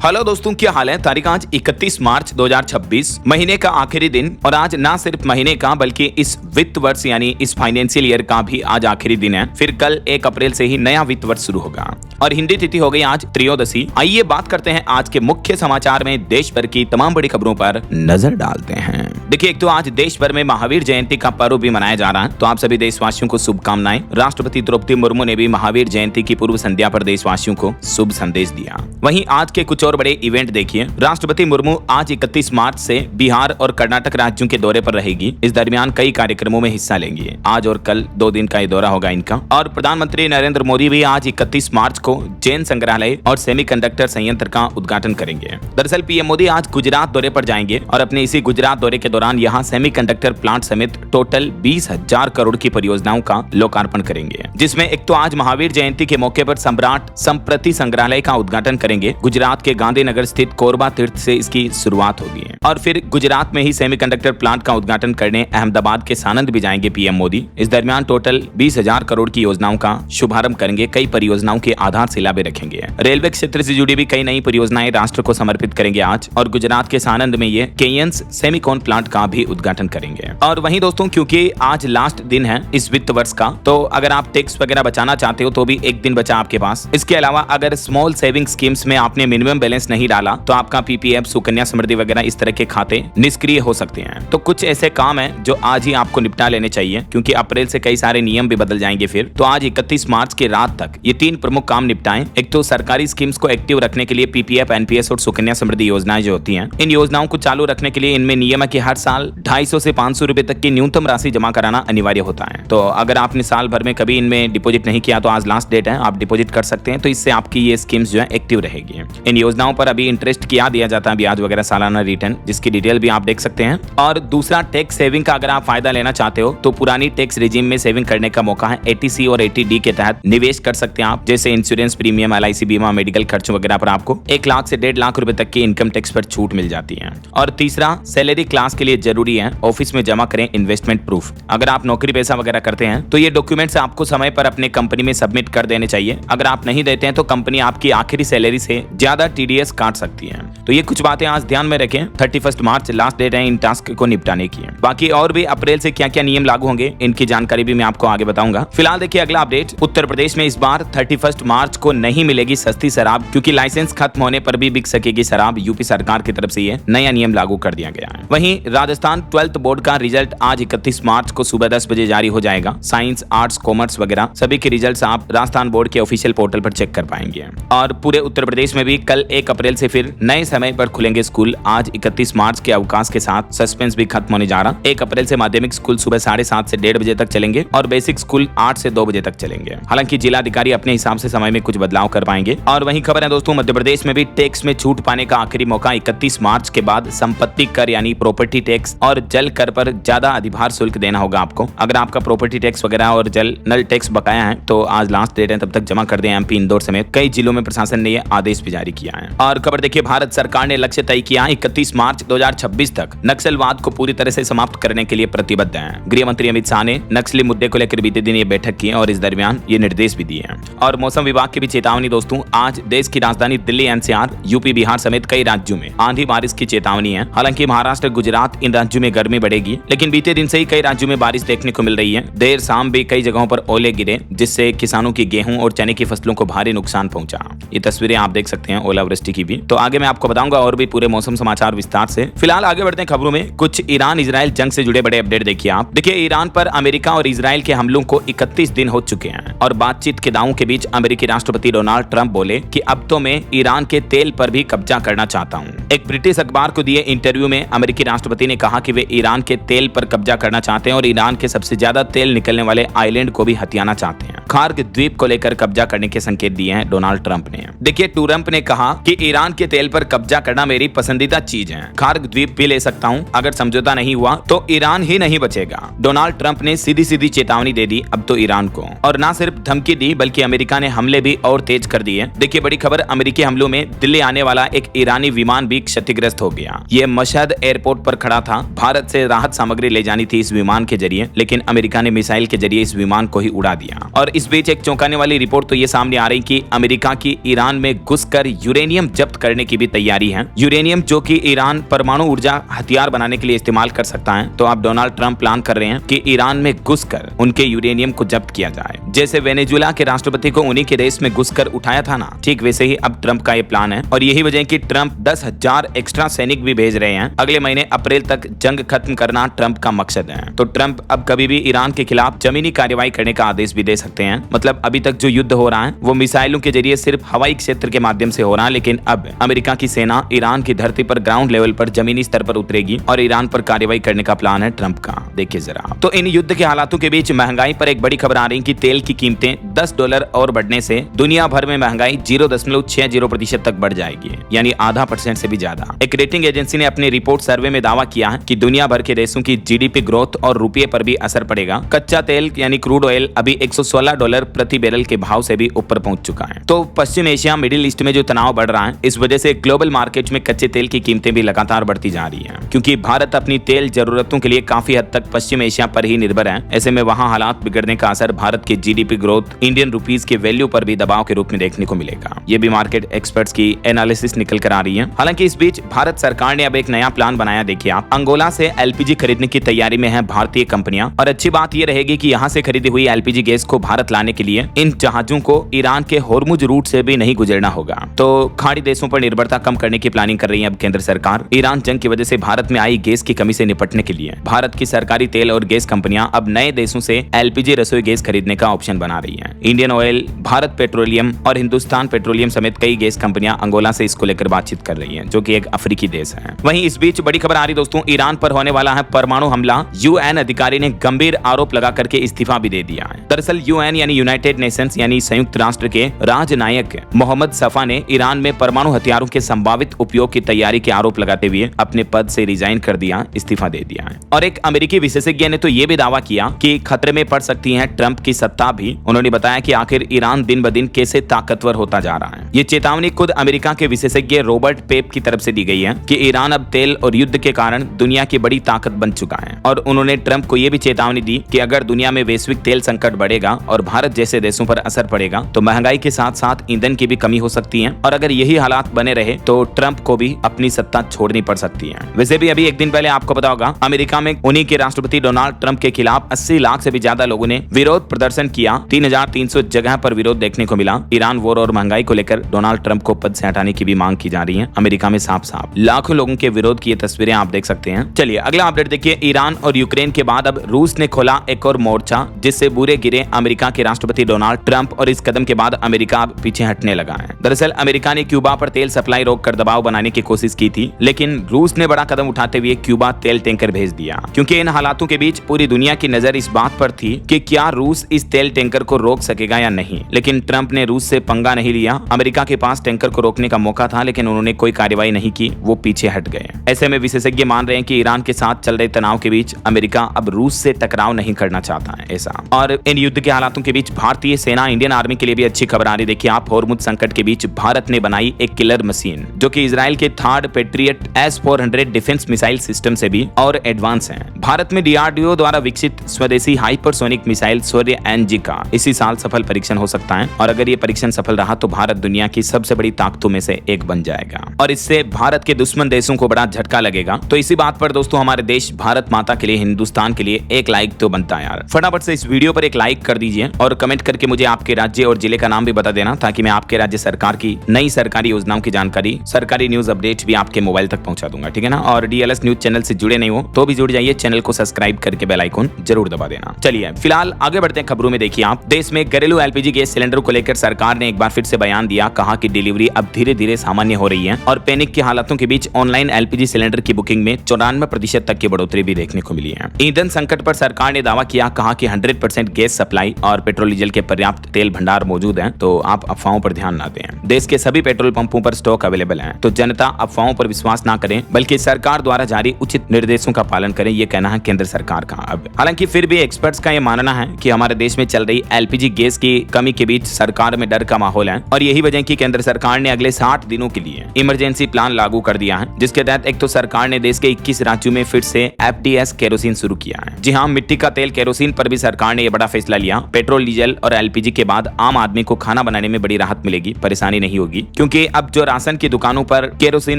Hello दोस्तों, क्या हाल है। तारीख आज 31 मार्च 2026, महीने का आखिरी दिन। और आज ना सिर्फ महीने का बल्कि इस वित्त वर्ष यानी इस फाइनेंशियल ईयर का भी आज आखिरी दिन है। फिर कल 1 अप्रैल से ही नया वित्त वर्ष शुरू होगा और हिंदी तिथि हो गई आज त्रयोदशी। आइए बात करते हैं आज के मुख्य समाचार में देश भर की तमाम बड़ी खबरों पर नजर डालते हैं। देखिए, एक तो आज देश भर में महावीर जयंती का पर्व भी मनाया जा रहा है, तो आप सभी देशवासियों को शुभकामनाएं। राष्ट्रपति द्रौपदी मुर्मू ने भी महावीर जयंती की पूर्व संध्या पर देशवासियों को शुभ संदेश दिया। वहीं आज के कुछ और बड़े इवेंट देखिए। राष्ट्रपति मुर्मू आज 31 मार्च से बिहार और कर्नाटक राज्यों के दौरे पर रहेगी। इस दरमियान कई कार्यक्रमों में हिस्सा लेंगी। आज और कल 2 दिन का ये दौरा होगा इनका। और प्रधानमंत्री नरेंद्र मोदी भी आज 31 मार्च को जैन संग्रहालय और सेमीकंडक्टर संयंत्र का उद्घाटन करेंगे। दरअसल पीएम मोदी आज गुजरात दौरे पर जाएंगे और अपने इसी गुजरात दौरे के दौरान यहाँ सेमीकंडक्टर प्लांट समेत टोटल 20,000 करोड़ की परियोजनाओं का लोकार्पण करेंगे, जिसमें एक तो आज महावीर जयंती के मौके पर सम्राट संप्रति संग्रहालय का उद्घाटन करेंगे। गुजरात के गांधीनगर स्थित कोरबा तीर्थ से इसकी शुरुआत होगी और फिर गुजरात में ही सेमीकंडक्टर प्लांट का उद्घाटन करने अहमदाबाद के सानंद भी जाएंगे पीएम मोदी। इस दरमियान टोटल 20,000 करोड़ की योजनाओं का शुभारंभ करेंगे। कई परियोजनाओं की आधारशिला भी रखेंगे। रेलवे क्षेत्र से जुड़ी भी कई नई परियोजनाएं राष्ट्र को समर्पित करेंगे आज। और गुजरात के सानंद में ये केयंस सेमीकॉन प्लांट का भी उद्घाटन करेंगे। और वहीं दोस्तों, क्योंकि आज लास्ट दिन है इस वित्त वर्ष का, तो अगर आप टैक्स वगैरह बचाना चाहते हो तो भी एक दिन बचा आपके पास। इसके अलावा अगर स्मॉल सेविंग स्कीम्स में आपने मिनिमम बैलेंस नहीं डाला तो आपका पीपीएफ, सुकन्या समृद्धि वगैरह इस तरह के खाते निष्क्रिय हो सकते हैं। तो कुछ ऐसे काम हैं जो आज ही आपको निपटा लेने चाहिए, क्योंकि अप्रैल से कई सारे नियम भी बदल जाएंगे फिर। तो आज 31 मार्च की रात तक ये 3 प्रमुख काम निपटाएं। एक तो सरकारी स्कीम्स को एक्टिव रखने के लिए पीपीएफ, एनपीएस और सुकन्या समृद्धि योजनाएं जो होती हैं, इन योजनाओं को चालू रखने के लिए इनमें नियम है कि हर साल 250 से 500 रुपए तक की न्यूनतम राशि जमा कराना अनिवार्य होता है। तो अगर आपने साल भर में कभी इनमें डिपॉजिट नहीं किया तो आज लास्ट डेट है, आप डिपॉजिट कर सकते हैं। तो इससे आपकी ये स्कीम्स जो है एक्टिव रहेगी। इन योजनाओं पर अभी इंटरेस्ट क्या दिया जाता है, ब्याज वगैरह, सालाना रिटर्न, जिसकी डिटेल भी आप देख सकते हैं। और दूसरा, टैक्स सेविंग का अगर आप फायदा लेना चाहते हो तो पुरानी टैक्स रिजीम में सेविंग करने का मौका है। 80C और 80D के तहत निवेश कर सकते हैं आप, जैसे इंश्योरेंस प्रीमियम, LIC बीमा, मेडिकल खर्च वगैरह पर आपको 1 लाख से 1.5 लाख रुपए तक की इनकम टैक्स पर छूट मिल जाती है। और तीसरा, सैलरी क्लास के लिए जरूरी है ऑफिस में जमा करें इन्वेस्टमेंट प्रूफ। अगर आप नौकरी पेशा वगैरह करते हैं तो ये डॉक्यूमेंट्स आपको समय पर अपने कंपनी में सबमिट कर देने चाहिए। अगर आप नहीं देते हैं तो कंपनी आपकी आखिरी सैलरी से ज्यादा TDS काट सकती है। तो ये कुछ बातें आज ध्यान में रखें। 31 मार्च लास्ट डेट है इन टास्क को निपटाने की। बाकी और भी अप्रैल से क्या क्या नियम लागू होंगे इनकी जानकारी भी मैं आपको आगे बताऊंगा। फिलहाल देखिए अगला अपडेट। उत्तर प्रदेश में इस बार 31 मार्च को नहीं मिलेगी सस्ती शराब, क्योंकि लाइसेंस खत्म होने पर भी बिक सकेगी शराब। यूपी सरकार की तरफ से ये नया नियम लागू कर दिया गया है। वहीं राजस्थान 12th बोर्ड का रिजल्ट आज 31 मार्च को सुबह 10 बजे जारी हो जाएगा। साइंस, आर्ट्स, कॉमर्स वगैरह सभी के रिजल्ट आप राजस्थान बोर्ड के ऑफिशियल पोर्टल पर चेक कर पाएंगे। और पूरे उत्तर प्रदेश में भी कल 1 अप्रैल से फिर नए समय पर खुलेंगे स्कूल। आज 31 मार्च के अवकाश के साथ सस्पेंस भी खत्म होने जा रहा। 1 अप्रैल से माध्यमिक स्कूल सुबह 7:30 से 1:30 बजे तक चलेंगे और बेसिक स्कूल 8 से 2 बजे तक चलेंगे। हालांकि जिलाधिकारी अपने हिसाब से समय में कुछ बदलाव कर पाएंगे। और वहीं खबर है दोस्तों, मध्य प्रदेश में भी टैक्स में छूट पाने का आखिरी मौका 31 मार्च के बाद संपत्ति कर यानी प्रॉपर्टी टैक्स और जल कर पर ज्यादा अधिभार शुल्क देना होगा आपको। अगर आपका प्रॉपर्टी टैक्स वगैरह और जल नल टैक्स बकाया है तो आज लास्ट डेट है, तब तक जमा कर दें। MP इंदौर समेत कई जिलों में प्रशासन ने यह आदेश भी जारी किया है। और खबर देखिए, भारत सरकार ने लक्ष्य तय किया 31 मार्च 2026 तक नक्सलवाद को पूरी तरह से समाप्त करने के लिए प्रतिबद्ध है। गृह मंत्री अमित शाह ने नक्सली मुद्दे को लेकर बीते दिन ये बैठक की और इस दरमियान ये निर्देश भी दिए हैं। और मौसम विभाग की भी चेतावनी दोस्तों, आज देश की राजधानी दिल्ली, NCR, यूपी, बिहार समेत कई राज्यों में आंधी बारिश की चेतावनी है। हालांकि महाराष्ट्र, गुजरात इन राज्यों में गर्मी बढ़ेगी, लेकिन बीते दिन से ही कई राज्यों में बारिश देखने को मिल रही है। देर शाम भी कई जगहों पर ओले गिरे, जिससे किसानों की गेहूं और चने की फसलों को भारी नुकसान पहुंचा। ये तस्वीरें आप देख सकते हैं ओलावृष्टि की भी। तो आगे मैं आपको बताऊंगा और भी पूरे मौसम समाचार विस्तार से। फिलहाल आगे बढ़ते हैं खबरों में। कुछ ईरान इजराइल जंग से जुड़े बड़े अपडेट देखिए आप। देखिए, ईरान पर अमेरिका और इजराइल के हमलों को 31 दिन हो चुके हैं और बातचीत के दावों के बीच अमेरिकी राष्ट्रपति डोनाल्ड ट्रंप बोले कि अब तो मैं ईरान के तेल पर भी कब्जा करना चाहता हूं। एक ब्रिटिश अखबार को दिए इंटरव्यू में अमेरिकी राष्ट्रपति ने कहा कि वे ईरान के तेल पर कब्जा करना चाहते हैं और ईरान के सबसे ज्यादा तेल निकलने वाले आइलैंड को भी हथियाना चाहते हैं। खार्ग द्वीप को लेकर कब्जा करने के संकेत दिए हैं डोनाल्ड ट्रंप ने। देखिए, ट्रंप ने कहा कि ईरान के तेल पर कब्जा करना मेरी पसंदीदा चीज है। खार्ग द्वीप भी ले सकता हूं। अगर समझौता नहीं हुआ तो ईरान ही नहीं बचेगा। डोनाल्ड ट्रंप ने सीधी सीधी चेतावनी दे दी अब तो ईरान को, और न सिर्फ धमकी दी बल्कि अमेरिका ने हमले भी और तेज कर दिए। देखिए, बड़ी खबर, अमेरिकी हमलों में दिल्ली आने वाला एक ईरानी विमान भी भी क्षतिग्रस्त हो गया। ये मशहद एयरपोर्ट पर खड़ा था। भारत से राहत सामग्री ले जानी थी इस विमान के जरिए, लेकिन अमेरिका ने मिसाइल के जरिए इस विमान को ही उड़ा दिया। और इस बीच एक चौंकाने वाली रिपोर्ट तो ये सामने आ रही कि अमेरिका की ईरान में घुसकर यूरेनियम जब्त करने की भी तैयारी है। यूरेनियम जो कि ईरान परमाणु ऊर्जा हथियार बनाने के लिए इस्तेमाल कर सकता है। तो अब डोनाल्ड ट्रंप प्लान कर रहे हैं कि ईरान में घुसकर उनके यूरेनियम को जब्त किया जाए। जैसे वेनेजुएला के राष्ट्रपति को उन्हीं के देश में घुसकर उठाया था ना, ठीक वैसे ही अब ट्रंप का ये प्लान है। और यही वजह है कि ट्रंप 10,000 एक्स्ट्रा सैनिक भी भेज रहे हैं। अगले महीने अप्रैल तक जंग खत्म करना ट्रंप का मकसद है। तो ट्रंप अब कभी भी ईरान के खिलाफ जमीनी कार्रवाई करने का आदेश भी दे सकते हैं। मतलब अभी तक जो युद्ध हो रहा है वो मिसाइलों के जरिए सिर्फ हवाई क्षेत्र के माध्यम से हो रहा है, लेकिन अब अमेरिका की सेना ईरान की धरती पर ग्राउंड लेवल पर जमीनी स्तर पर उतरेगी और ईरान पर कार्रवाई करने का प्लान है ट्रंप का। देखिए जरा। तो इन युद्ध के हालातों के बीच महंगाई पर एक बड़ी खबर आ रही कि तेल की कीमतें $10 और बढ़ने से दुनिया भर में महंगाई 0.60% तक बढ़ जाएगी, यानी आधा % से भी ज्यादा। एक रेटिंग एजेंसी ने अपने रिपोर्ट सर्वे में दावा किया है कि दुनिया भर के देशों की जीडीपी ग्रोथ और रुपये पर भी असर पड़ेगा। कच्चा तेल यानी क्रूड ऑयल अभी $116 प्रति बैरल के भाव से भी ऊपर पहुंच चुका है। तो पश्चिम एशिया मिडिल ईस्ट में जो तनाव बढ़ रहा है, इस वजह से ग्लोबल मार्केट में कच्चे तेल की कीमतें भी लगातार बढ़ती जा रही हैं, क्योंकि भारत अपनी तेल जरूरतों के लिए काफी हद तक पश्चिम एशिया पर ही निर्भर है। ऐसे में वहां हालात बिगड़ने का असर भारत के जीडीपी ग्रोथ, इंडियन रुपीस के वैल्यू पर भी दबाव के रूप में देखने को मिलेगा। ये भी मार्केट एक्सपर्ट्स की एनालिसिस निकल कर आ रही है। हालांकि इस बीच भारत सरकार ने अब एक नया प्लान बनाया। देखिए आप, अंगोला से एलपीजी खरीदने की तैयारी में है भारतीय कंपनियां। और अच्छी बात यह रहेगी कि यहां से खरीदी हुई एलपीजी गैस को भारत लाने के लिए इन जहाजों को ईरान के होर्मुज रूट से भी नहीं गुजरना होगा। तो खाड़ी देशों पर निर्भरता कम करने की प्लानिंग कर रही है अब केंद्र सरकार। ईरान जंग की वजह से भारत में आई गैस की कमी से निपटने के लिए भारत की सरकारी तेल और गैस कंपनियां अब नए देशों से एलपीजी रसोई गैस खरीदने का ऑप्शन बना रही हैं। इंडियन ऑयल, भारत पेट्रोलियम और हिंदुस्तान पेट्रोलियम समेत कई गैस कंपनियां अंगोला से इसको लेकर बातचीत कर रही हैं, जो कि एक अफ्रीकी देश है। वहीं इस बीच बड़ी खबर आ रही दोस्तों, ईरान पर होने वाला है परमाणु हमला। यूएन अधिकारी ने गंभीर आरोप लगा करके इस्तीफा भी दे दिया है। दरअसल यूएन यानी यूनाइटेड नेशंस यानी संयुक्त राष्ट्र के राजनायक मोहम्मद सफा ने ईरान में परमाणु हथियारों के संभावित उपयोग की तैयारी के आरोप लगाते हुए अपने पद से रिजाइन कर दिया, इस्तीफा दे दिया है। और एक अमेरिकी विशेषज्ञ ने तो यह भी दावा किया कि खतरे में पड़ सकती है ट्रंप की सत्ता भी। उन्होंने बताया कि आखिर ईरान दिन ब दिन कैसे ताकतवर होता जा रहा है। ये चेतावनी खुद अमेरिका के विशेषज्ञ रॉबर्ट पेप की तरफ से दी गई है कि ईरान अब तेल और युद्ध के कारण दुनिया की बड़ी ताकत बन चुका है। और उन्होंने ट्रंप को यह भी चेतावनी दी कि अगर दुनिया में वैश्विक तेल संकट बढ़ेगा और भारत जैसे देशों पर असर पड़ेगा तो महंगाई के साथ साथ ईंधन की भी कमी हो सकती है। और अगर यही हालात बने रहे तो ट्रंप को भी अपनी सत्ता छोड़नी पड़ सकती है। वैसे भी अभी एक दिन पहले आपको पता होगा, अमेरिका में उन्हीं के राष्ट्रपति डोनाल्ड ट्रंप के खिलाफ 80 लाख से भी ज्यादा लोगों ने विरोध प्रदर्शन किया। 3,300 जगह पर विरोध देखने को मिला। ईरान वॉर और महंगाई को लेकर डोनाल्ड ट्रंप को पद से हटाने की भी मांग की जा रही है। अमेरिका में साफ साफ लाखों लोगों के विरोध की तस्वीरें आप देख सकते हैं। चलिए अगला अपडेट देखिए। ईरान और यूक्रेन के बाद अब रूस ने खोला एक और मोर्चा, जिससे बुरे गिरे अमेरिका के राष्ट्रपति डोनाल्ड ट्रंप। और इस कदम के बाद अमेरिका पीछे हटने लगा है। दरअसल अमेरिका ने क्यूबा पर तेल सप्लाई रोककर दबाव बनाने की कोशिश की थी, लेकिन रूस ने बड़ा कदम उठाते हुए क्यूबा तेल टैंकर भेज दिया, क्योंकि इन हालातों के बीच पूरी दुनिया की नजर इस बात पर थी कि क्या रूस इस तेल टैंकर को रोक सकेगा या नहीं। लेकिन ट्रंप ने रूस से पंगा नहीं लिया। अमेरिका के पास टैंकर को रोकने का मौका था, लेकिन उन्होंने कोई कार्रवाई नहीं की, वो पीछे हट गए। ऐसे में विशेषज्ञ मान रहे हैं कि ईरान के साथ चल रहे तनाव के बीच अमेरिका अब रूस से टकराव नहीं करना चाहता है ऐसा। और इन युद्ध के हालातों के बीच भारतीय सेना, इंडियन आर्मी के लिए भी अच्छी खबर आ रही। देखिए आप, होर्मुज संकट के बीच भारत ने बनाई एक किलर मशीन, जो कि इजराइल के third patriot S-400 defence missile system से भी और एडवांस है। भारत में DRDO द्वारा विकसित स्वदेशी हाइपरसोनिक मिसाइल सूर्य NG का इसी साल सफल परीक्षण हो सकता है। और अगर ये परीक्षण सफल रहा तो भारत दुनिया की सबसे बड़ी ताकतों में से एक बन जाएगा और इससे भारत के दुश्मन देशों को बड़ा झटका लगेगा। तो इसी बात पर दोस्तों हमारे देश भारत माता के लिए, हिंदुस्तान के लिए एक लाइक तो बनता है यार। फटाफट से इस वीडियो पर एक लाइक कर दीजिए और कमेंट करके मुझे आपके राज्य और जिले का नाम भी बता देना, ताकि मैं आपके राज्य सरकार की नई सरकारी योजनाओं की जानकारी, सरकारी न्यूज अपडेट भी आपके मोबाइल तक पहुंचा दूंगा, ठीक है ना। और DLS न्यूज चैनल से जुड़े नहीं हो तो भी जुड़ जाइए, चैनल को सब्सक्राइब करके बेल आइकन जरूर दबा देना। चलिए फिलहाल आगे बढ़ते हैं खबरों में। देखिए आप, देश में घरेलू LPG गैस सिलेंडर को लेकर सरकार ने एक बार फिर से बयान दिया। कहा कि डिलीवरी अब धीरे धीरे सामान्य हो रही है और पैनिक की हालातों के बीच ऑनलाइन LPG सिलेंडर की बुकिंग में 94% तक की बढ़ोतरी भी देखने को मिली है। ईंधन संकट पर सरकार ने दावा किया। कहा कि 100% गैस सप्लाई और पेट्रोल डीजल के पर्याप्त तेल भंडार मौजूद हैं, तो आप अफवाहों पर ध्यान न दें। देश के सभी पेट्रोल पंपों पर स्टॉक अवेलेबल है, तो जनता अफवाहों पर विश्वास न करें, बल्कि सरकार द्वारा जारी उचित निर्देशों का पालन करें, ये कहना है केंद्र सरकार का। अब हालांकि फिर भी एक्सपर्ट्स का यह मानना है कि हमारे देश में चल रही LPG गैस की कमी के बीच सरकार में डर का माहौल है और यही वजह की केंद्र सरकार ने अगले 60 दिनों के लिए इमरजेंसी प्लान लागू कर दिया है, जिसके तहत एक तो सरकार ने देश के 21 राज्यों में फिर से FDS केरोसिन शुरू किया है। जी हाँ, मिट्टी का तेल केरोसिन पर भी सरकार ने यह बड़ा फैसला लिया। पेट्रोल, डीजल और LPG के बाद आम आदमी को खाना बनाने में बड़ी राहत मिलेगी, परेशानी नहीं होगी, क्योंकि अब जो राशन की दुकानों पर केरोसिन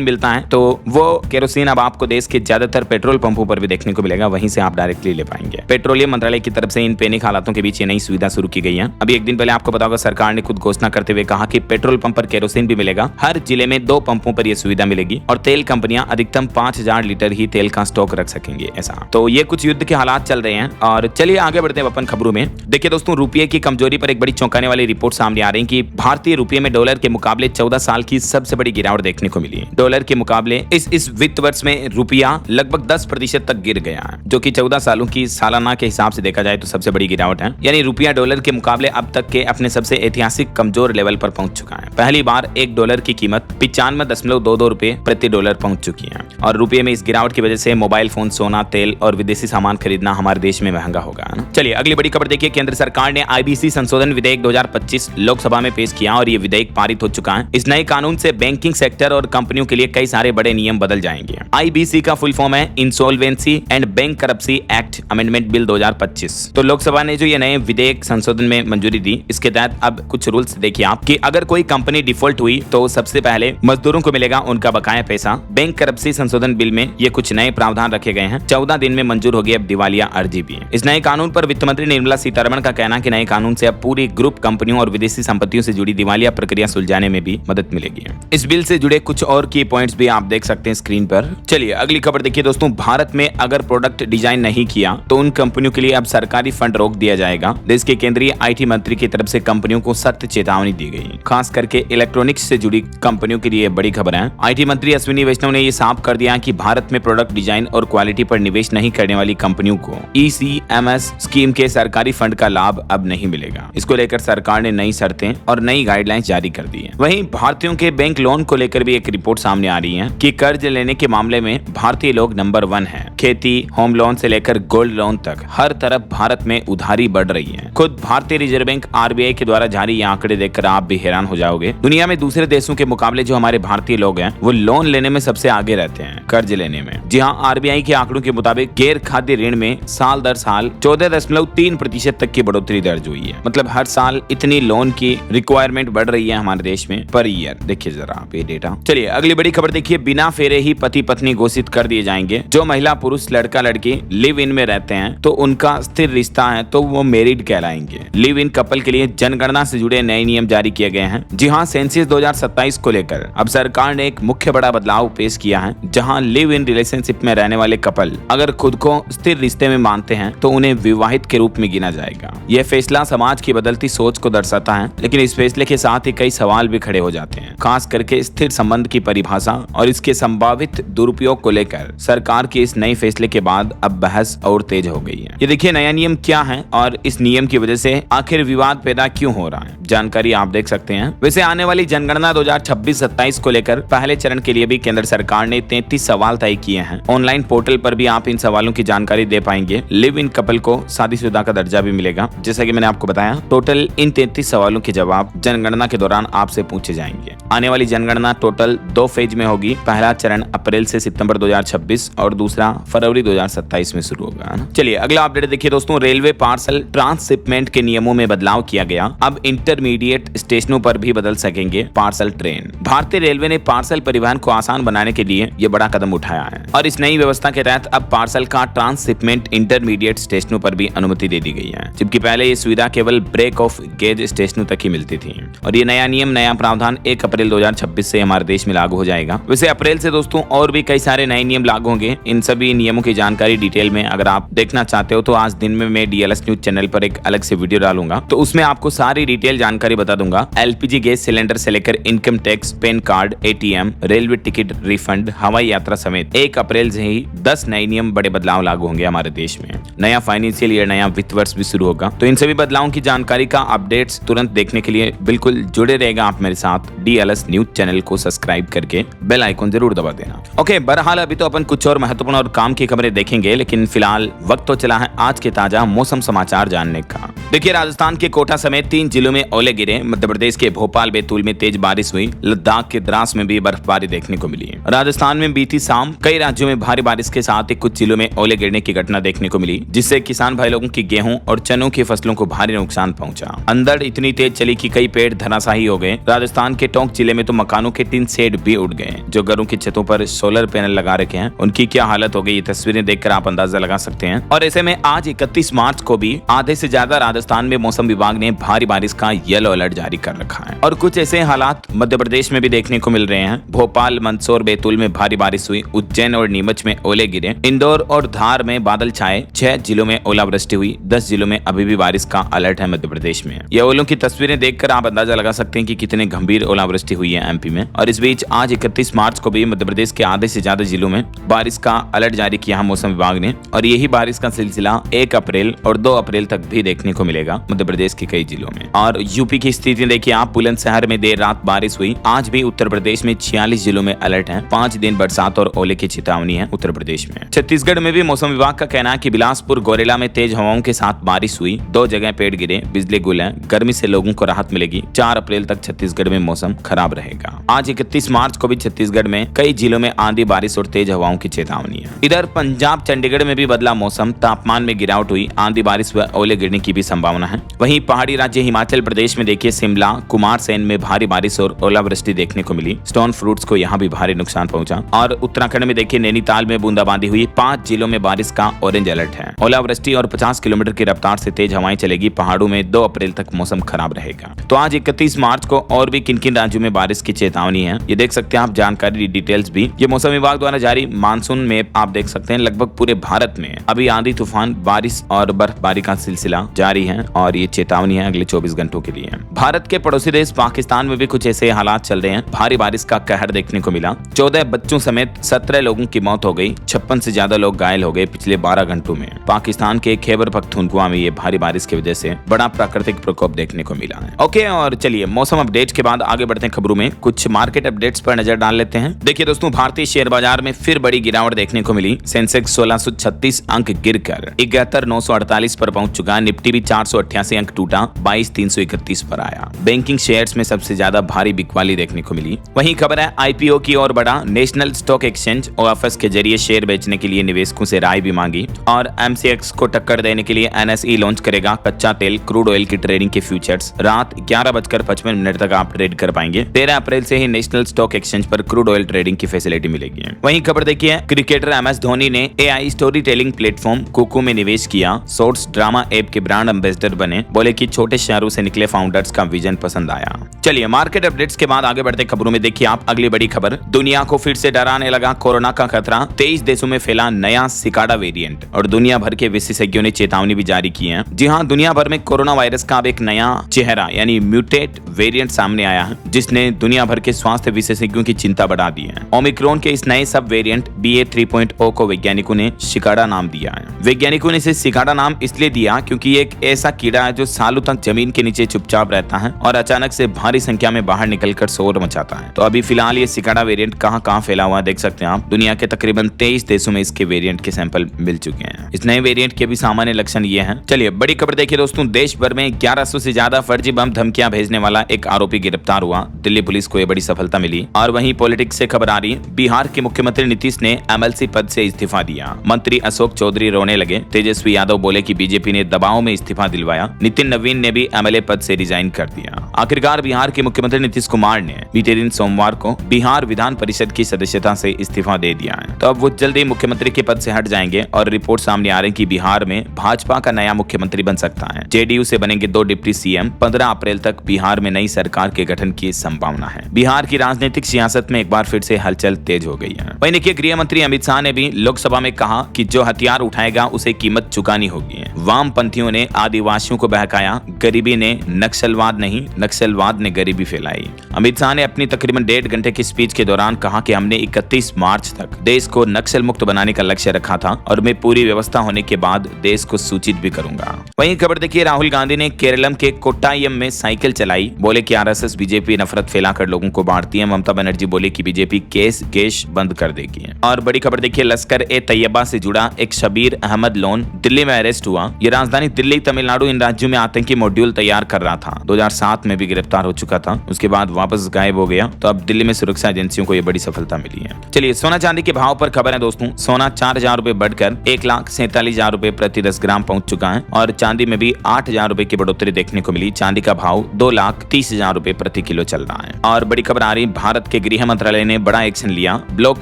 मिलता है तो वो केरोसिन अब आपको देश के ज्यादातर पेट्रोल पंपों पर भी देखने को मिलेगा, वहीं से आप डायरेक्टली ले पाएंगे। पेट्रोलियम मंत्रालय की तरफ से इन पैनिक हालातों के बीच ये नई सुविधा शुरू की गई है। अभी एक दिन पहले आपको पता होगा सरकार ने खुद घोषणा करते हुए कहा कि पेट्रोल पंप पर केरोसिन भी मिलेगा। हर जिले में 2 पंपों पर यह सुविधा मिलेगी और तेल कंपनियां अधिकतम 5000 लीटर ही तेल का स्टॉक रख सकेंगे। ऐसा तो ये कुछ युद्ध के हालात चल रहे हैं। और चलिए आगे बढ़ते हैं अपन खबरों में। देखिए दोस्तों, रुपये की कमजोरी पर एक बड़ी चौंकाने वाली रिपोर्ट सामने आ रही है कि भारतीय रुपये में डॉलर के मुकाबले 14 साल की सबसे बड़ी गिरावट देखने को मिली है। डॉलर के मुकाबले इस वित्त वर्ष में रुपया लगभग 10% तक गिर गया है, जो कि 14 सालों की सालाना के हिसाब से देखा जाए तो सबसे बड़ी गिरावट है। यानी रुपया डॉलर के मुकाबले अब तक के अपने सबसे ऐतिहासिक कमजोर लेवल पर पहुंच चुका है। पहली बार $1 की कीमत 95.22 रुपए प्रति डॉलर पहुंच चुकी है। और रुपये में इस गिरावट की वजह से मोबाइल फोन, सोना, तेल और विदेशी सामान खरीदना हमारे देश में महंगा होगा। चलिए अगली बड़ी खबर देखिए। केंद्र सरकार ने IBC संशोधन विधेयक 2025 लोकसभा में पेश किया और ये विधेयक पारित हो चुका है। इस नए कानून से बैंकिंग सेक्टर और कंपनियों के लिए कई सारे बड़े नियम बदल जाएंगे। IBC का फुल फॉर्म है insolvency and bankruptcy act amendment bill 2025। तो लोकसभा ने जो ये नए विधेयक संशोधन में मंजूरी दी, इसके तहत अब कुछ रूल्स देखिए आप कि अगर कोई कंपनी डिफॉल्ट हुई तो सबसे पहले मजदूरों को मिलेगा उनका बकाया पैसा। बैंकरप्सी संशोधन बिल में ये कुछ नए प्रावधान रखे गए हैं। 14 दिन में मंजूर होगी अब दिवालिया अर्जी भी। इस नए कानून पर वित्त मंत्री निर्मला सीतारमण का कहना है कि नए कानून से अब पूरी ग्रुप कंपनियों और विदेशी संपत्तियों से जुड़ी दिवालिया प्रक्रिया सुलझाने में भी मदद मिलेगी। इस बिल से जुड़े कुछ और की पॉइंट्स भी आप देख सकते हैं स्क्रीन पर। चलिए अगली खबर देखिए दोस्तों। भारत में अगर प्रोडक्ट डिजाइन नहीं किया तो उन कंपनियों के लिए अब सरकारी फंड रोक दिया जाएगा। देश के केंद्रीय IT मंत्री की तरफ से कंपनियों को सख्त चेतावनी दी गई। खास करके इलेक्ट्रॉनिक्स से जुड़ी कंपनियों के लिए बड़ी खबर है। IT मंत्री अश्विनी वैष्णव ने यह साफ कर दिया कि भारत में प्रोडक्ट डिजाइन और क्वालिटी पर निवेश नहीं करने वाली कंपनियों को ECMS स्कीम के सरकारी फंड का लाभ अब नहीं मिलेगा। इसको लेकर सरकार ने नई शर्तें और नई गाइडलाइंस जारी कर दी है। वहीं भारतीयों के बैंक लोन को लेकर भी एक रिपोर्ट सामने आ रही है कि कर्ज लेने के मामले में भारतीय लोग नंबर 1 है। खेती, होम लोन से लेकर गोल्ड लोन तक हर तरफ भारत में उधारी बढ़ रही है। खुद भारतीय रिजर्व बैंक RBI के द्वारा जारी ये आंकड़े देखकर आप भी हैरान हो जाओगे। दुनिया में दूसरे देशों के मुकाबले जो हमारे भारतीय लोग हैं वो लोन लेने में सबसे आगे रहते हैं, कर्ज लेने में। जी हाँ, RBI के आंकड़ों के मुताबिक गैर खाद्य ऋण में साल दर साल 14.3% तक की बढ़ोतरी दर्ज हुई है। मतलब हर साल इतनी लोन की रिक्वायरमेंट बढ़ रही है हमारे देश में पर ईयर। देखिए जरा आप ये डेटा। चलिए अगली बड़ी खबर देखिए। बिना फेरे ही पति पत्नी घोषित कर दिए जाएंगे। जो महिला पुरुष, लड़का लड़की लिव इन में रहते हैं तो उनका स्थिर रिश्ता है तो वो मैरिड कहलाएंगे। लिव इन कपल के लिए जनगणना से जुड़े नए नियम जारी किए गए हैं। जी हाँ, सेंसस 2027 को लेकर अब सरकार ने एक मुख्य बड़ा बदलाव पेश किया है, जहां लिव इन रिलेशनशिप में रहने वाले कपल अगर खुद को स्थिर रिश्ते में मानते हैं तो उन्हें विवाहित के रूप में गिना जाएगा। यह फैसला समाज की बदलती सोच को दर्शाता है, लेकिन इस फैसले के साथ ही कई सवाल भी खड़े हो जाते हैं, खास करके स्थिर संबंध की परिभाषा और इसके संभावित दुरुपयोग को लेकर। सरकार के इस नए फैसले के बाद अब बहस और तेज हो गई है। ये देखिए नया नियम क्या है और इस नियम की वजह से आखिर विवाद पैदा क्यों हो रहा है, जानकारी आप देख सकते हैं। वैसे आने वाली जनगणना 2026-27 को लेकर पहले चरण के लिए भी केंद्र सरकार ने 33 सवाल तय किए हैं। ऑनलाइन पोर्टल पर भी आप इन सवालों की जानकारी दे पाएंगे। लिव इन कपल को शादीशुदा का दर्जा भी मिलेगा। जैसा कि मैंने आपको बताया, टोटल इन 33 सवालों के जवाब जनगणना के दौरान आपसे पूछे जाएंगे। आने वाली जनगणना टोटल 2 फेज में होगी। पहला चरण अप्रैल से सितंबर 2026 और दूसरा फरवरी 2027 में शुरू होगा। चलिए अगला अपडेट देखिए दोस्तों। रेलवे पार्सल ट्रांसशिपमेंट के नियमों में बदलाव किया गया। अब इंटरमीडिएट स्टेशनों पर भी बदल सकेंगे पार्सल ट्रेन। भारतीय रेलवे ने पार्सल परिवहन को आसान बनाने के लिए ये बड़ा कदम उठाया है और इस नई व्यवस्था के तहत अब पार्सल का ट्रांसशिपमेंट इंटरमीडिएट स्टेशनों पर भी अनुमति दे दी गई है, जबकि पहले ये सुविधा केवल ब्रेक ऑफ गेज स्टेशनों तक ही मिलती थी। और ये नया नियम, नया प्रावधान 1 अप्रैल 2026 से हमारे देश में लागू हो जाएगा। वैसे अप्रैल से दोस्तों और भी कई सारे नए नियम लागू होंगे। इन सभी नियमों की जानकारी डिटेल में अगर आप देखना चाहते हो तो आज दिन में मैं DLS न्यूज चैनल पर एक अलग से वीडियो डालूंगा, तो उसमें आपको सारी डिटेल जानकारी बता दूंगा। LPG गैस सिलेंडर से लेकर income tax, pan card, ATM, railway ticket refund, हवाई यात्रा समेत 1 अप्रैल से ही 10 नए नियम, बड़े बदलाव लागू होंगे हमारे देश में। नया फाइनेंशियल ईयर, नया वित्त वर्ष भी शुरू होगा। तो इन सभी बदलावों की जानकारी का अपडेट्स तुरंत देखने के लिए बिल्कुल जुड़े रहेगा आप मेरे साथ। DLS न्यूज चैनल को सब्सक्राइब करके बेल आइकन जरूर दबा देना। ओके, बहरहाल अभी तो अपन कुछ और महत्वपूर्ण और काम की खबरें देखेंगे, लेकिन फिलहाल वक्त तो चला है आज के ताजा मौसम समाचार जानने का। देखिए राजस्थान के कोटा समेत 3 जिलों में ओले गिरे। मध्य प्रदेश के भोपाल, बैतूल में तेज बारिश हुई। लद्दाख के द्रास में भी भी बर्फबारी देखने को मिली। राजस्थान में बीती शाम कई राज्यों में भारी बारिश के साथ ही कुछ जिलों में ओले गिरने की घटना देखने को मिली, जिससे किसान भाई लोगों की गेहूं और चनों की फसलों को भारी नुकसान पहुंचा। अंधड़ इतनी तेज चली कि कई पेड़ धराशायी हो गए। राजस्थान के टोंक जिले में तो मकानों के टिन शेड भी उड़ गए। जो घरों की छतों पर सोलर पैनल लगा रखे हैं उनकी क्या हालत हो गई, ये तस्वीरें देखकर आप अंदाजा लगा सकते हैं। और ऐसे में आज 31 मार्च को भी आधे से ज्यादा राजस्थान में मौसम विभाग ने भारी बारिश का येलो अलर्ट जारी कर रखा है। और कुछ ऐसे हालात मध्य प्रदेश में भी देखने को मिल रहे हैं। भोपाल, मंदसौर, बैतूल में भारी बारिश हुई। उज्जैन और नीमच में ओले गिरे। इंदौर और धार में बादल छाए। 6 जिलों में ओलावृष्टि हुई। 10 जिलों में अभी भी बारिश का अलर्ट है मध्य प्रदेश में। ये ओलों की तस्वीरें देखकर आप अंदाजा लगा सकते हैं कि कितने गंभीर ओलावृष्टि हुई है एमपी में। और इस बीच आज 31 मार्च को भी मध्य प्रदेश के आधे से ज्यादा जिलों में बारिश का अलर्ट जारी किया है मौसम विभाग ने। और यही बारिश का सिलसिला 1 अप्रैल और 2 अप्रैल तक भी देखने को मिलेगा मध्य प्रदेश के कई जिलों में। और यूपी की स्थिति देखिए आप, बुलंदशहर में देर रात बारिश हुई। आज भी उत्तर प्रदेश में 46 जिलों में अलर्ट है। 5 दिन बरसात और ओले की चेतावनी है उत्तर प्रदेश में। छत्तीसगढ़ में भी मौसम विभाग का कहना है कि बिलासपुर, गोरेला में तेज हवाओं के साथ बारिश हुई। 2 जगह पेड़ गिरे, बिजली गुल है। गर्मी से लोगों को राहत मिलेगी। 4 अप्रैल तक छत्तीसगढ़ में मौसम खराब रहेगा। आज 31 मार्च को भी छत्तीसगढ़ में कई जिलों में आंधी, बारिश और तेज हवाओं की चेतावनी है। इधर पंजाब, चंडीगढ़ में भी बदला मौसम। तापमान में गिरावट हुई। आंधी, बारिश व ओले गिरने की भी संभावना है। वहीं पहाड़ी राज्य हिमाचल प्रदेश में देखिए शिमला, कुमारसैन में भारी बारिश और ओलावृष्टि देखने को मिली। स्टोन फ्रूट्स को यहाँ भी भारी नुकसान पहुंचा। और उत्तराखंड में देखिए नैनीताल में बूंदाबांदी हुई। 5 जिलों में बारिश का ऑरेंज अलर्ट है। ओलावृष्टि और 50 किलोमीटर की रफ्तार से तेज हवाएं चलेगी। पहाड़ों में 2 अप्रैल तक मौसम खराब रहेगा। तो आज 31 मार्च को और भी किन किन राज्यों में बारिश की चेतावनी है ये देख सकते हैं आप। जानकारी डिटेल्स भी ये मौसम विभाग द्वारा जारी मानसून में आप देख सकते हैं। लगभग पूरे भारत में अभी आंधी, तूफान, बारिश और बर्फबारी का सिलसिला जारी है। और ये चेतावनी है अगले 24 घंटों के लिए। भारत के पड़ोसी देश पाकिस्तान में भी कुछ ऐसे हालात चल रहे हैं। भारी बारिश का कहर देखने को मिला। 14 बच्चों समेत 17 लोगों की मौत हो गई। 56 से ज्यादा लोग घायल हो गए पिछले 12 घंटों में। पाकिस्तान के खैबर पख्तूनख्वा में ये भारी बारिश की वजह से बड़ा प्राकृतिक प्रकोप देखने को मिला है। ओके, और चलिए मौसम अपडेट के बाद आगे बढ़ते हैं खबरों में। कुछ मार्केट अपडेट्स पर नजर डाल लेते हैं। देखिए दोस्तों, भारतीय शेयर बाजार में फिर बड़ी गिरावट देखने को मिली। सेंसेक्स 1636 अंक गिरकर 71948 पर पहुंच चुका। निफ्टी भी 488 अंक टूटा, 22331 पर आया। बैंकिंग शेयर्स में सबसे ज्यादा भारी बिकवाली देखने को मिली। वहीं खबर है आईपीओ की ओर बढ़ा। नेशनल स्टॉक एक्सचेंज OFS के जरिए शेयर बेचने के लिए निवेशकों से राय भी मांगी। और MCX को टक्कर देने के लिए NSE लॉन्च करेगा कच्चा तेल, क्रूड ऑयल की ट्रेडिंग के फ्यूचर्स। रात 11:55 तक आप ट्रेड कर पाएंगे। 13 अप्रैल से ही नेशनल स्टॉक एक्सचेंज पर क्रूड ऑयल ट्रेडिंग की फैसिलिटी मिलेगी। वहीं खबर देखिए, क्रिकेटर MS धोनी ने AI storytelling platform Kuku में निवेश किया। शॉर्ट्स ड्रामा ऐप के ब्रांड एम्बेसडर बने। बोले कि छोटे शहरों से निकले फाउंडर्स का विजन पसंद आया। चलिए मार्केट अपडेट्स के बाद आगे बढ़ते खबरों में। देखिए आप अगली बड़ी खबर, दुनिया को फिर से डराने लगा कोरोना का खतरा। 23 देशों में फैला नया सिकाडा वेरिएंट और दुनिया भर के विशेषज्ञों ने चेतावनी भी जारी की है। जी हाँ, दुनिया भर में कोरोना वायरस का अब एक नया चेहरा यानी म्यूटेट वेरिएंट सामने आया है, जिसने दुनिया भर के स्वास्थ्य विशेषज्ञों की चिंता बढ़ा दी है। ओमिक्रॉन के इस नए सब वेरिएंट BA.3.0 को वैज्ञानिकों ने सिकाडा नाम दिया है। वैज्ञानिकों ने इसे सिकाडा नाम इसलिए दिया क्योंकि एक ऐसा कीड़ा है जो सालों तक जमीन के नीचे चुपचाप रहता है और अचानक से भारी संख्या में बाहर निकलकर शोर मचाता है। तो अभी फिलहाल ये सिकाडा वेरिएंट कहां फैला हुआ है देख सकते हैं आप। दुनिया के तकरीबन 23 देशों में इसके वेरिएंट के सैंपल मिल चुके हैं। इस नए वेरिएंट के भी सामान्य लक्षण ये हैं। चलिए बड़ी खबर देखिए दोस्तों, देश भर में 1100 से ज्यादा फर्जी बम धमकियां भेजने वाला एक आरोपी गिरफ्तार हुआ। दिल्ली पुलिस को यह बड़ी सफलता मिली। और वहीं पॉलिटिक्स से खबर आ रही, बिहार के मुख्यमंत्री नीतीश ने MLC पद से इस्तीफा दिया। मंत्री अशोक चौधरी रोने लगे। तेजस्वी यादव बोले कि बीजेपी ने दबाव में इस्तीफा दिलवाया। नितिन नवीन ने भी MLA पद से रिजाइन कर दिया। आखिरकार बिहार के मुख्यमंत्री नीतीश कुमार ने बीते दिन सोमवार को बिहार विधान परिषद की सदस्यता से इस्तीफा दे दिया है। तो अब वो जल्दी मुख्यमंत्री के पद से हट जाएंगे और रिपोर्ट सामने आ रही कि बिहार में भाजपा का नया मुख्यमंत्री बन सकता है। JDU से बनेंगे 2 डिप्टी CM। 15 अप्रैल तक बिहार में नई सरकार के गठन की संभावना है। बिहार की राजनीतिक सियासत में एक बार फिर से हलचल तेज हो गई है। वहीं देखिए, गृह मंत्री अमित शाह ने भी लोकसभा में कहा कि जो हथियार उठाएगा उसे कीमत चुकानी होगी। वामपंथियों ने आदिवासियों को बहकाया। गरीबी ने नक्सलवाद नहीं, नक्सलवाद ने गरीबी फैलाई। अमित शाह ने अपनी तकरीबन 1.5 घंटे की स्पीच के दौरान कहा कि हमने 31 मार्च तक देश को नक्सल मुक्त बनाने का लक्ष्य रखा था और मैं पूरी व्यवस्था होने के बाद देश को सूचित भी करूंगा। वहीं खबर देखिए, राहुल गांधी ने केरलम के कोट्टायम में साइकिल चलाई। बोले कि RSS बीजेपी नफरत फैलाकर लोगों को बांटती है। ममता बनर्जी बोले कि बीजेपी केस गैश बंद कर देगी। और बड़ी खबर देखिए, लश्कर-ए-तैयबा से जुड़ा एक शबीर अहमद लोन दिल्ली में अरेस्ट हुआ। ये राजधानी दिल्ली, तमिलनाडु इन राज्यों में आतंकी मॉड्यूल तैयार कर रहा था। 2007 में भी गिरफ्तार हो चुका था, उसके बाद वापस गायब हो गया। तो अब अब दिल्ली में सुरक्षा एजेंसियों को यह बड़ी सफलता मिली है। चलिए सोना चांदी के भाव पर खबर है दोस्तों। सोना 4,000 रुपए बढ़कर 1,47,000 रुपए प्रति 10 ग्राम पहुंच चुका है और चांदी में भी 8,000 रुपए की बढ़ोतरी देखने को मिली। चांदी का भाव 2,30,000 रुपए प्रति किलो चल रहा है। और बड़ी खबर आ रही, भारत के गृह मंत्रालय ने बड़ा एक्शन लिया, ब्लॉक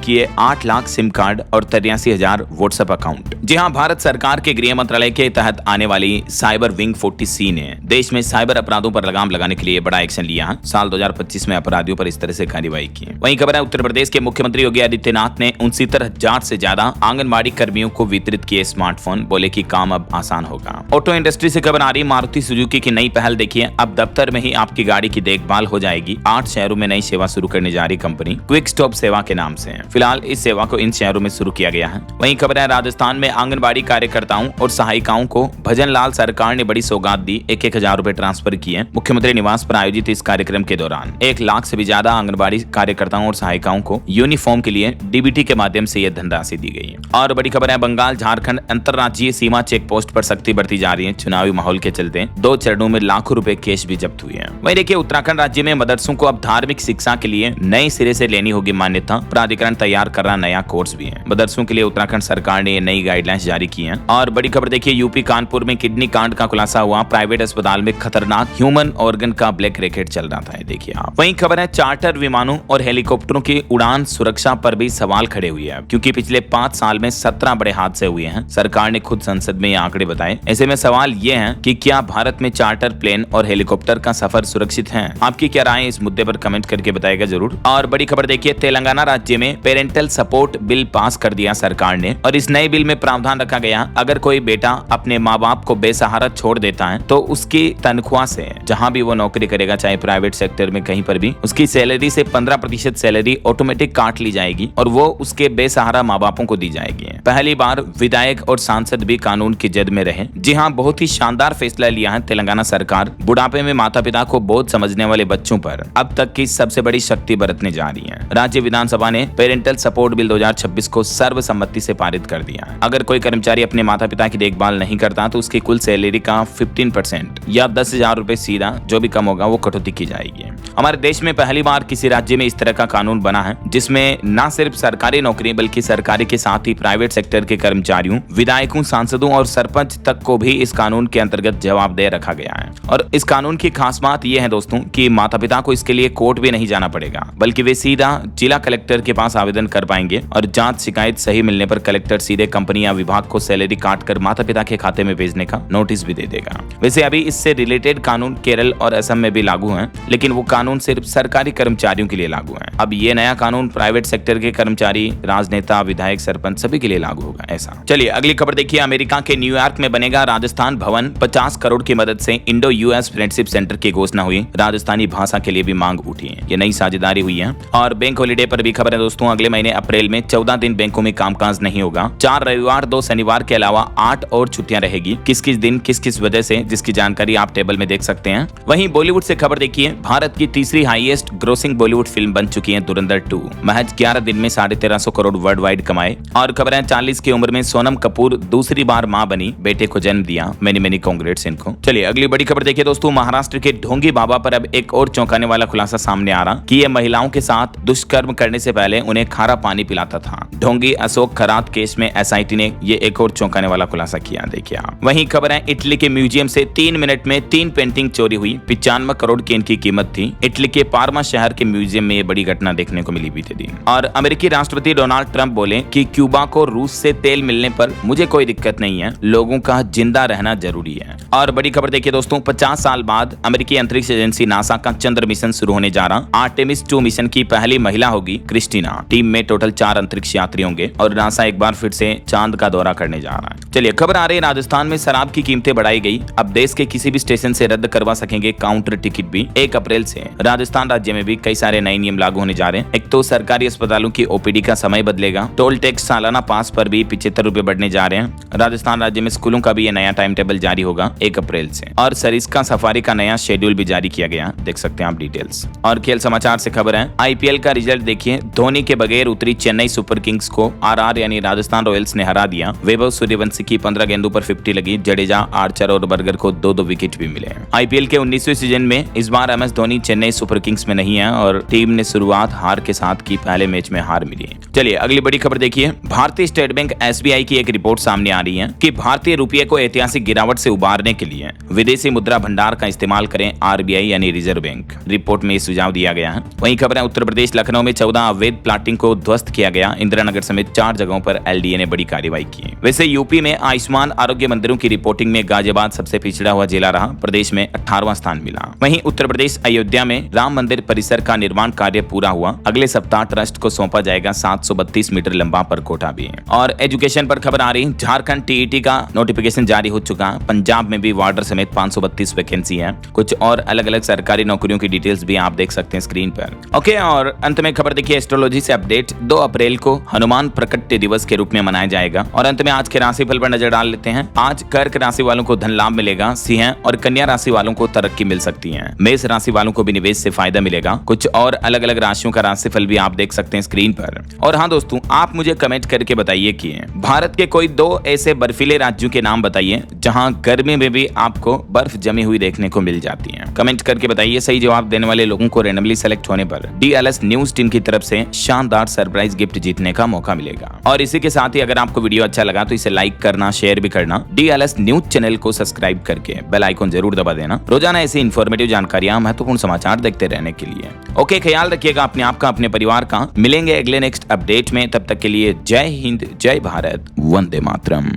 किए 8 लाख सिम कार्ड और 83,000 व्हाट्सएप अकाउंट। जी हाँ, भारत सरकार के गृह मंत्रालय के तहत आने वाली साइबर विंग 40C ने देश में साइबर अपराधों पर लगाम लगाने के लिए बड़ा एक्शन लिया है। साल 2025 में अपराधियों पर इस तरह से कार्रवाई की। वहीं खबर है, उत्तर प्रदेश के मुख्यमंत्री योगी आदित्यनाथ ने 69,000 से ज्यादा आंगनबाड़ी कर्मियों को वितरित किए स्मार्टफोन, बोले कि काम अब आसान होगा। ऑटो इंडस्ट्री से खबर आ रही, मारुति सुजुकी की नई पहल देखिए, अब दफ्तर में ही आपकी गाड़ी की देखभाल हो जाएगी। 8 शहरों में नई सेवा शुरू करने जा रही कंपनी क्विक स्टॉप सेवा के नाम से। फिलहाल इस सेवा को इन शहरों में शुरू किया गया है। वहीं खबर है, राजस्थान में आंगनबाड़ी कार्यकर्ताओं और सहायिकाओं को भजन लाल सरकार ने बड़ी सौगात दी, 1,000 रुपए ट्रांसफर किए। मुख्यमंत्री निवास पर आयोजित इस कार्यक्रम के दौरान 1 लाख से भी ज्यादा आंगनबाड़ी कार्यकर्ताओं और सहायिकाओं को यूनिफॉर्म के लिए डीबीटी के माध्यम से यह धनराशि दी गई है। और बड़ी खबर है, बंगाल झारखंड अंतर्राज्यीय सीमा चेक पोस्ट पर सख्ती बढ़ती जा रही है। चुनावी माहौल के चलते 2 चरणों में लाखों रुपए कैश भी जब्त हुए हैं। वहीं देखिए, उत्तराखंड राज्य में मदरसों को अब धार्मिक शिक्षा के लिए नए सिरे से लेनी होगी मान्यता, प्राधिकरण तैयार कर रहा नया कोर्स भी है। मदरसों के लिए उत्तराखंड सरकार ने नई गाइडलाइंस जारी की है। और बड़ी खबर देखिए, यूपी कानपुर में किडनी कांड का खुलासा हुआ, प्राइवेट अस्पताल में खतरनाक ह्यूमन ऑर्गन का ब्लैक रैकेट चल रहा था। देखिए आप, वहीं खबर है, चार्टर विमानों और हेलीकॉप्टरों की उड़ान सुरक्षा पर भी सवाल खड़े हुए हैं, क्योंकि पिछले 5 साल में 17 बड़े हादसे हुए हैं। सरकार ने खुद संसद में ये आंकड़े बताए। ऐसे में सवाल ये है कि क्या भारत में चार्टर प्लेन और हेलीकॉप्टर का सफर सुरक्षित है? आपकी क्या राय है इस मुद्दे पर कमेंट करके बताएगा जरूर। और बड़ी खबर देखिए, तेलंगाना राज्य में पेरेंटल सपोर्ट बिल पास कर दिया सरकार ने और इस नए बिल में प्रावधान रखा गया, अगर कोई बेटा अपने माँ बाप को बेसहारा छोड़ देता है तो उसकी तनख्वाह से, जहाँ भी वो नौकरी करेगा, चाहे प्राइवेट सेक्टर में कहीं पर भी, उसकी सैलरी से 15% सैलरी ऑटोमेटिक काट ली जाएगी और वो उसके बेसहारा माँ बापों को दी जाएगी। पहली बार विधायक और सांसद भी कानून की जद में रहे। जी हाँ, बहुत ही शानदार फैसला लिया है तेलंगाना सरकार। बुढ़ापे में माता पिता को बोझ समझने वाले बच्चों पर अब तक की सबसे बड़ी शक्ति बरतने जा रही है। राज्य विधानसभा ने पेरेंटल सपोर्ट बिल 2026 को सर्वसम्मति से पारित कर दिया। अगर कोई कर्मचारी अपने माता पिता की देखभाल नहीं करता तो उसकी कुल सैलरी का 15% या 10,000 रुपए सीधा, जो भी कम होगा, वो कटौती की जाएगी। हमारे देश में पहली बार किसी राज्य में इस तरह का कानून बना है, जिसमें न सिर्फ सरकारी नौकरी बल्कि सरकारी के साथ ही प्राइवेट सेक्टर के कर्मचारियों, विधायकों, सांसदों और सरपंच तक को भी इस कानून के अंतर्गत जवाबदेह रखा गया है। और इस कानून की खास बात यह है दोस्तों कि माता पिता को इसके लिए कोर्ट भी नहीं जाना पड़ेगा, बल्कि वे सीधा जिला कलेक्टर के पास आवेदन कर पाएंगे और जांच शिकायत सही मिलने पर कलेक्टर सीधे कंपनी या विभाग को सैलरी काट कर माता पिता के खाते में भेजने का नोटिस भी दे देगा। वैसे अभी इससे रिलेटेड कानून केरल और असम में भी लागू है, लेकिन वो कानून सिर्फ सरकारी कर्मचारियों के लिए लागू है। अब ये नया कानून प्राइवेट सेक्टर के कर्मचारी, राजनेता, विधायक, सरपंच सभी के लिए लागू होगा। ऐसा, चलिए अगली खबर देखिए, अमेरिका के न्यूयॉर्क में बनेगा राजस्थान भवन। 50 करोड़ की मदद से इंडो यूएस फ्रेंडशिप सेंटर की घोषणा हुई। राजस्थानी भाषा के लिए भी मांग उठी है, ये नई साझेदारी हुई है। और बैंक हॉलीडे पर भी खबर है दोस्तों, अगले महीने अप्रैल में 14 दिन बैंकों में कामकाज नहीं होगा। 4 रविवार, 2 शनिवार के अलावा 8 और छुट्टियां रहेगी। किस किस दिन, किस किस वजह से, जिसकी जानकारी आप टेबल में देख सकते हैं। वहीं बॉलीवुड से खबर देखिए, भारत की तीसरी हाईएस्ट ग्रोसिंग बॉलीवुड फिल्म बन चुकी है धुरंधर 2। महज 11 दिन में 1350 करोड़ वर्ल्ड वाइड कमाए। और खबर है, 40 की उम्र में सोनम कपूर दूसरी बार मां बनी, बेटे को जन्म दिया। मैनी कांग्रेट्स इनको। चलिए अगली बड़ी खबर देखिए दोस्तों, महाराष्ट्र के ढोंगी बाबा पर अब एक और चौंकाने वाला खुलासा सामने आ रहा कि ये महिलाओं के साथ दुष्कर्म करने से पहले उन्हें खारा पानी पिलाता था। ढोंगी अशोक खरात केस में एसआईटी ने ये एक और चौंकाने वाला खुलासा किया। देखिए आप, वहीं खबर है, इटली के म्यूजियम से 3 मिनट में 3 पेंटिंग चोरी हुई। 95 करोड़ की इनकी कीमत थी। इटली के पार्मा शहर के म्यूजियम में ये बड़ी घटना देखने को मिली बीते दिन। और अमेरिकी राष्ट्रपति डोनाल्ड ट्रंप बोले कि क्यूबा को रूस से तेल मिलने पर मुझे कोई दिक्कत नहीं है, लोगों का जिंदा रहना जरूरी है। और बड़ी खबर देखिए दोस्तों, 50 साल बाद अमेरिकी अंतरिक्ष एजेंसी नासा का चंद्र मिशन शुरू होने जा रहा। आर्टेमिस 2 मिशन की पहली महिला होगी क्रिस्टीना। टीम में टोटल 4 अंतरिक्ष यात्री होंगे और नासा एक बार फिर से चांद का दौरा करने जा रहा है। चलिए खबर आ रही है, राजस्थान में शराब की कीमतें बढ़ाई गई। अब देश के किसी भी स्टेशन से रद्द करवा सकेंगे काउंटर टिकट भी। 1 अप्रैल से राजस्थान राज्य में भी कई सारे नए नियम लागू होने जा रहे हैं। एक तो सरकारी अस्पतालों की ओपीडी का समय बदलेगा। टोल टैक्स सालाना पास पर भी 75 रुपए बढ़ने जा रहे हैं। राजस्थान राज्य में स्कूलों का भी ये नया टाइम टेबल जारी होगा 1 अप्रैल से। और सरिस्का सफारी का नया शेड्यूल भी जारी किया गया, देख सकते हैं आप डिटेल्स। और खेल समाचार से खबर है, आईपीएल का रिजल्ट देखिए, धोनी के बगैर उतरी चेन्नई सुपर किंग्स को आरआर यानी राजस्थान रॉयल्स ने हरा दिया। वैभव सूर्यवंशी की 15 गेंदों पर 50 लगी। जडेजा, आर्चर और बर्गर को 2-2 विकेट भी मिले। आईपीएल के 19वें सीजन में इस बार MS Dhoni Chennai super kings में नहीं है और टीम ने शुरुआत हार के साथ की, पहले मैच में हार मिली। चलिए अगली बड़ी खबर देखिए। भारतीय स्टेट बैंक एसबीआई की एक रिपोर्ट सामने आ रही है कि भारतीय रुपये को ऐतिहासिक गिरावट से उबारने के लिए विदेशी मुद्रा भंडार का इस्तेमाल करें आरबीआई यानी रिजर्व बैंक। रिपोर्ट में सुझाव दिया गया है। वहीं खबर है उत्तर प्रदेश लखनऊ में 14 अवैध प्लाटिंग को ध्वस्त किया गया। इंदिरा नगर समेत 4 जगहों पर एलडीए ने बड़ी कार्रवाई की। वैसे यूपी में आयुष्मान आरोग्य मंदिरों की रिपोर्टिंग में गाजियाबाद सबसे पिछड़ा हुआ जिला रहा, प्रदेश में 18वां स्थान मिला। वहीं उत्तर प्रदेश अयोध्या में राम मंदिर परिसर का निर्माण कार्य पूरा हुआ। अगले सप्ताह ट्रस्ट को सौंपा जाएगा 732 मीटर लंबा परकोटा भी। और एजुकेशन पर खबर आ रही, झारखंड टीईटी का नोटिफिकेशन जारी हो चुका। पंजाब में भी वार्डर समेत 532 वैकेंसी है। कुछ और अलग अलग सरकारी नौकरियों की डिटेल्स भी आप देख सकते हैं स्क्रीन पर। ओके, और अंत में खबर देखिए एस्ट्रोलॉजी से अपडेट। 2 अप्रैल को हनुमान प्रकट्य दिवस के रूप में मनाया जाएगा। और अंत में आज के राशिफल पर नजर डाल लेते हैं। आज कर्क राशि वालों को धन लाभ मिलेगा। सिंह और कन्या राशि वालों को तरक्की मिल सकती है। मेष राशि वालों को भी निवेश से फायदा मिलेगा। कुछ और अलग अलग राशियों का राशिफल भी आप देख सकते हैं स्क्रीन पर। और हाँ दोस्तों, आप मुझे कमेंट करके बताइए कि भारत के कोई 2 ऐसे बर्फीले राज्यों के नाम बताइए जहां गर्मी में भी आपको बर्फ जमी हुई देखने को मिल जाती है। कमेंट करके बताइए। सही जवाब देने वाले लोगों को रैंडमली सेलेक्ट होने पर डीएलएस न्यूज टीम की तरफ से शानदार सरप्राइज गिफ्ट जीतने का मौका मिलेगा। और इसी के साथ ही अगर आपको वीडियो अच्छा लगा तो इसे लाइक करना, शेयर भी करना। डीएलएस न्यूज चैनल को सब्सक्राइब करके बेल आइकन जरूर दबा देना रोजाना ऐसी इंफॉर्मेटिव जानकारियां, महत्वपूर्ण समाचार देखते रहने के लिए। ओके, ख्याल रखिएगा अपने आप का, अपने परिवार का। मिलेंगे अगले नेक्स्ट अपडेट में। तब तक के लिए जय हिंद, जय भारत, वंदे मातरम।